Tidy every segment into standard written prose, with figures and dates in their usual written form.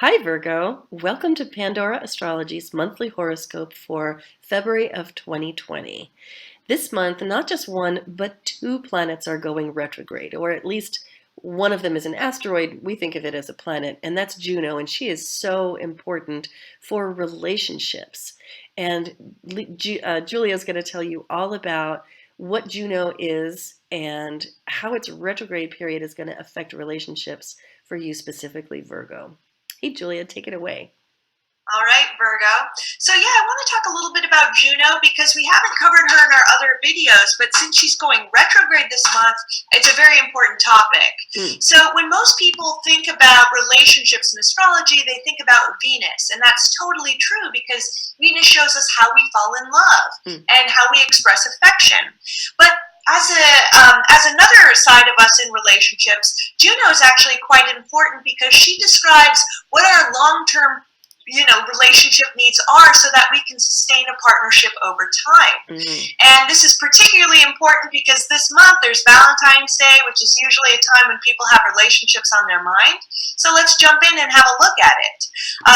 Hi, Virgo. Welcome to Pandora Astrology's monthly horoscope for February of 2020. This month, not just one, but two planets are going retrograde, or at least one of them is an asteroid. We think of it as a planet, and that's Juno, and she is so important for relationships. And Julia's going to tell you all about what Juno is and how its retrograde period is going to affect relationships for you specifically, Virgo. Hey, Julia, take it away. All right, Virgo. So yeah, I want to talk a little bit about Juno because we haven't covered her in our other videos, but since she's going retrograde this month, it's a very important topic. So when most people think about relationships in astrology, they think about Venus, and that's totally true because Venus shows us how we fall in love and how we express affection. But as another side of us in relationships, Juno is actually quite important because she describes what our long-term relationship needs are so that we can sustain a partnership over time. And this is particularly important because this month there's Valentine's Day, which is usually a time when people have relationships on their mind. So let's jump in and have a look at it.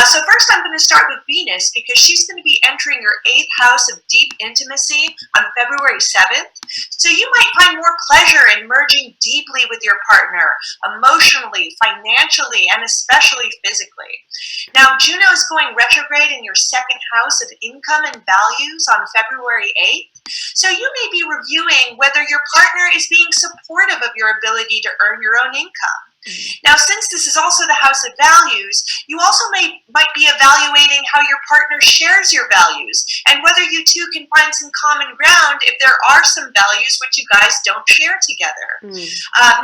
So first I'm going to start with Venus because she's going to be entering your 8th house of deep intimacy on February 7th. So you might find more pleasure in merging deeply with your partner, emotionally, financially, and especially physically. Now, Juno is going retrograde in your 2nd house of income and values on February 8th. So you may be reviewing whether your partner is being supportive of your ability to earn your own income. Now, since this is also the house of values, you also might be evaluating how your partner shares your values and whether you two can find some common ground if there are some values which you guys don't share together.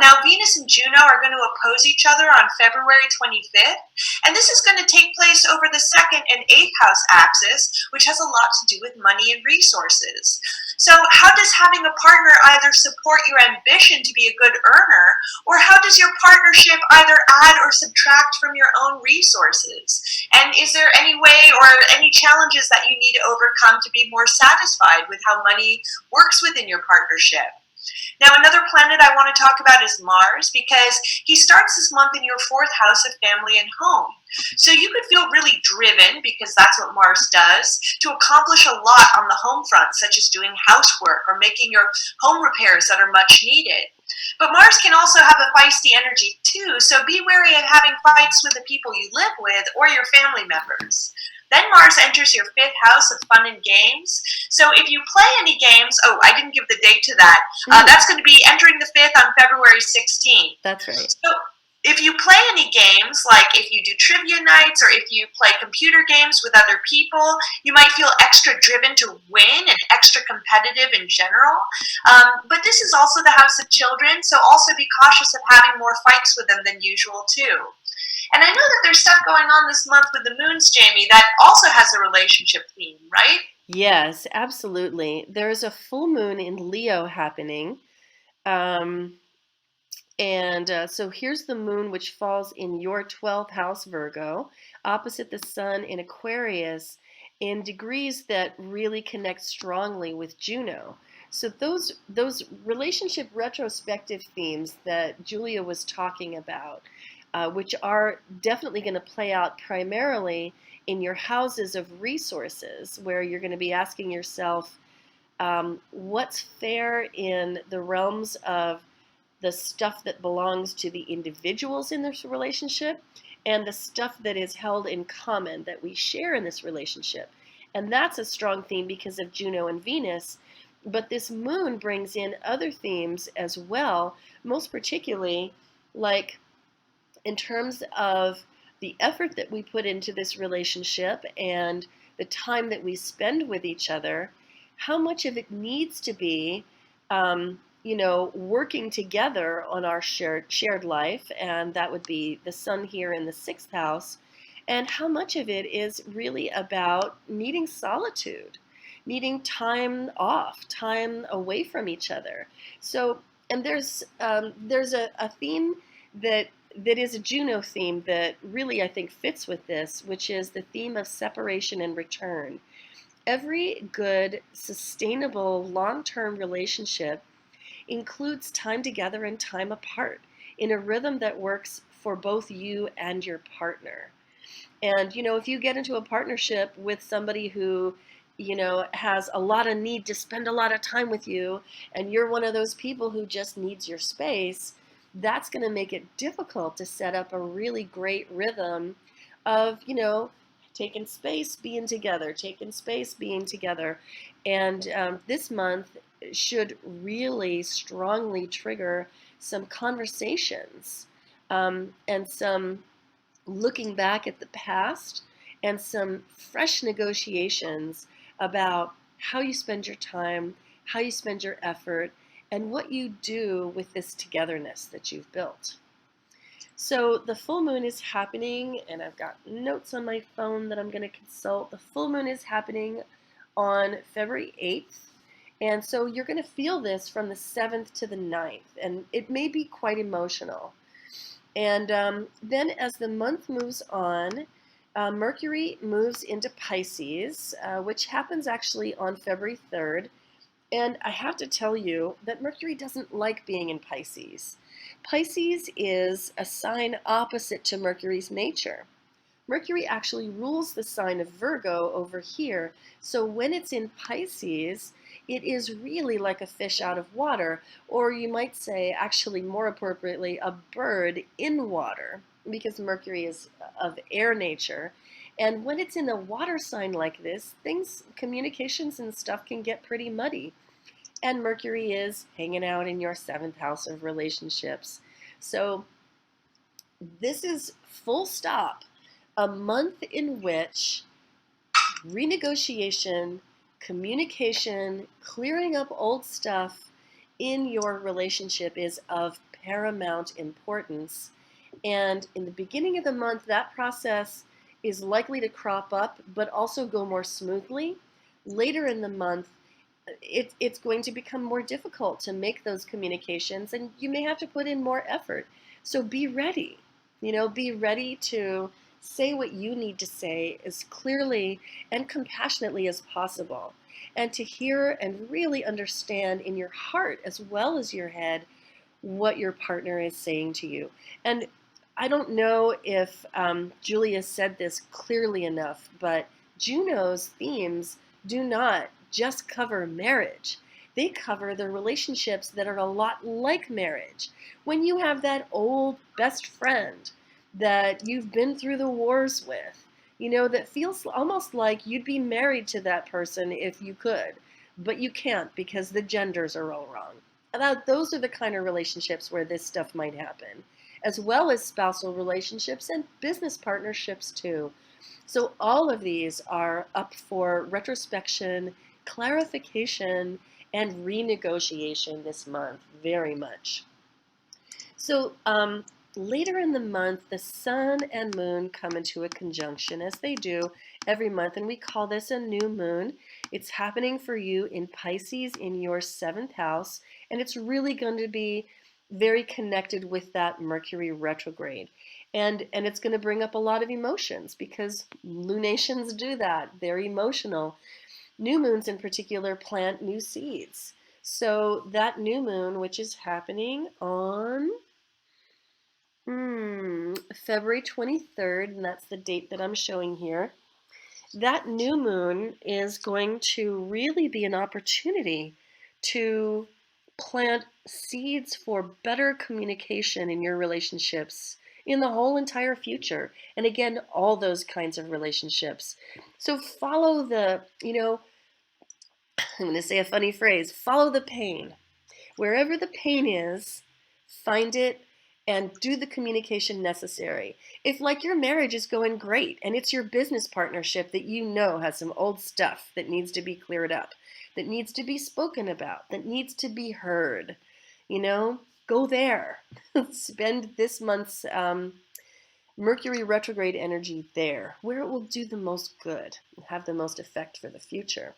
Now, Venus and Juno are going to oppose each other on February 25th, and this is going to take place over the 2nd and 8th house axis, which has a lot to do with money and resources. So how does having a partner either support your ambition to be a good earner, or how does your partnership either add or subtract from your own resources? And is there any way or any challenges that you need to overcome to be more satisfied with how money works within your partnership? Now, another planet I want to talk about is Mars because he starts this month in your 4th house of family and home. So you could feel really driven, because that's what Mars does, to accomplish a lot on the home front, such as doing housework or making your home repairs that are much needed. But Mars can also have a feisty energy too, so be wary of having fights with the people you live with or your family members. Then Mars enters your 5th house of fun and games. So if you play any games, I didn't give the date to that. That's going to be entering the 5th on February 16th. That's right. So if you play any games, like if you do trivia nights or if you play computer games with other people, you might feel extra driven to win and extra competitive in general. But this is also the house of children, so also be cautious of having more fights with them than usual too. And I know that there's stuff going on this month with the moons, Jamie, that also has a relationship theme, right? Yes, absolutely. There's a full moon in Leo happening. So here's the moon, which falls in your 12th house, Virgo, opposite the sun in Aquarius, in degrees that really connect strongly with Juno. So those relationship retrospective themes that Julia was talking about, which are definitely going to play out primarily in your houses of resources, where you're going to be asking yourself, what's fair in the realms of the stuff that belongs to the individuals in this relationship and the stuff that is held in common that we share in this relationship. And that's a strong theme because of Juno and Venus. But this moon brings in other themes as well, most particularly like in terms of the effort that we put into this relationship and the time that we spend with each other, how much of it needs to be working together on our shared life, and that would be the sun here in the 6th house, and how much of it is really about needing solitude, needing time off, time away from each other. So, and there's a theme that is a Juno theme that really I think fits with this, which is the theme of separation and return. Every good, sustainable, long-term relationship includes time together and time apart in a rhythm that works for both you and your partner. And, if you get into a partnership with somebody who, has a lot of need to spend a lot of time with you, and you're one of those people who just needs your space, that's going to make it difficult to set up a really great rhythm of, taking space, being together, taking space, being together. And this month should really strongly trigger some conversations and some looking back at the past and some fresh negotiations about how you spend your time, how you spend your effort, and what you do with this togetherness that you've built. So the full moon is happening, and I've got notes on my phone that I'm going to consult. The full moon is happening on February 8th. And so you're going to feel this from the 7th to the 9th, and it may be quite emotional. And then as the month moves on, Mercury moves into Pisces, which happens actually on February 3rd. And I have to tell you that Mercury doesn't like being in Pisces. Pisces is a sign opposite to Mercury's nature. Mercury actually rules the sign of Virgo over here. So when it's in Pisces, it is really like a fish out of water, or you might say, actually more appropriately, a bird in water, because Mercury is of air nature. And when it's in a water sign like this, communications and stuff can get pretty muddy. And Mercury is hanging out in your 7th house of relationships. So this is full stop, a month in which renegotiation, communication, clearing up old stuff in your relationship is of paramount importance. And in the beginning of the month, that process is likely to crop up, but also go more smoothly. Later in the month, it's going to become more difficult to make those communications, and you may have to put in more effort. So be ready. Be ready to say what you need to say as clearly and compassionately as possible, and to hear and really understand in your heart as well as your head what your partner is saying to you. And I don't know if Julia said this clearly enough, but Juno's themes do not just cover marriage. They cover the relationships that are a lot like marriage. When you have that old best friend that you've been through the wars with, that feels almost like you'd be married to that person if you could, but you can't because the genders are all wrong. Those are the kind of relationships where this stuff might happen, as well as spousal relationships and business partnerships too. So all of these are up for retrospection, clarification, and renegotiation this month, very much. So later in the month, the sun and moon come into a conjunction, as they do every month, and we call this a new moon. It's happening for you in Pisces in your 7th house, and it's really going to be very connected with that Mercury retrograde. And it's going to bring up a lot of emotions because lunations do that. They're emotional. New moons in particular plant new seeds. So that new moon, which is happening on February 23rd, and that's the date that I'm showing here, that new moon is going to really be an opportunity to plant seeds for better communication in your relationships in the whole entire future. And again, all those kinds of relationships. So follow I'm going to say a funny phrase, follow the pain. Wherever the pain is, find it and do the communication necessary. If like your marriage is going great and it's your business partnership that has some old stuff that needs to be cleared up, that needs to be spoken about, that needs to be heard, go there. Spend this month's Mercury retrograde energy there, where it will do the most good and have the most effect for the future.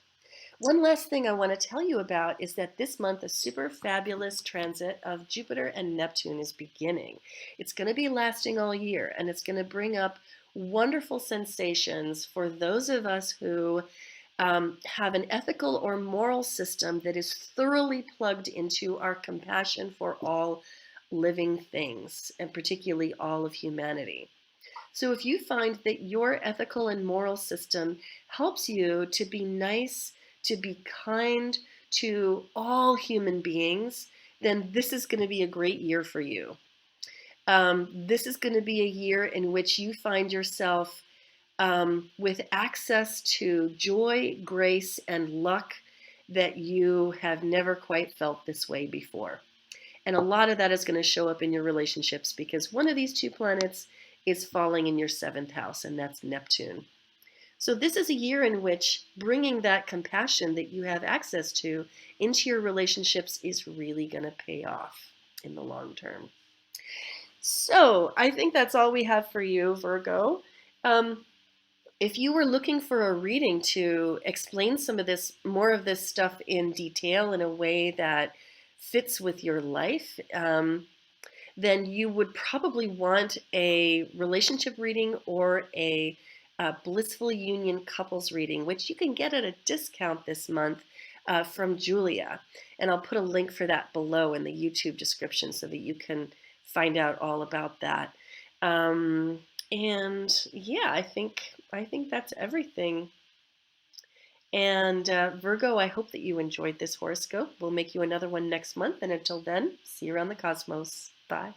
One last thing I want to tell you about is that this month a super fabulous transit of Jupiter and Neptune is beginning. It's going to be lasting all year, and it's going to bring up wonderful sensations for those of us who have an ethical or moral system that is thoroughly plugged into our compassion for all living things, and particularly all of humanity. So if you find that your ethical and moral system helps you to be nice, to be kind to all human beings, then this is going to be a great year for you. This is going to be a year in which you find yourself with access to joy, grace, and luck that you have never quite felt this way before. And a lot of that is going to show up in your relationships because one of these two planets is falling in your 7th house, and that's Neptune. So this is a year in which bringing that compassion that you have access to into your relationships is really going to pay off in the long term. So I think that's all we have for you, Virgo. If you were looking for a reading to explain some of this, more of this stuff in detail in a way that fits with your life, then you would probably want a relationship reading or a blissful union couples reading, which you can get at a discount this month from Julia. And I'll put a link for that below in the YouTube description so that you can find out all about that. And yeah, I think that's everything. And Virgo, I hope that you enjoyed this horoscope. We'll make you another one next month. And until then, see you around the cosmos. Bye.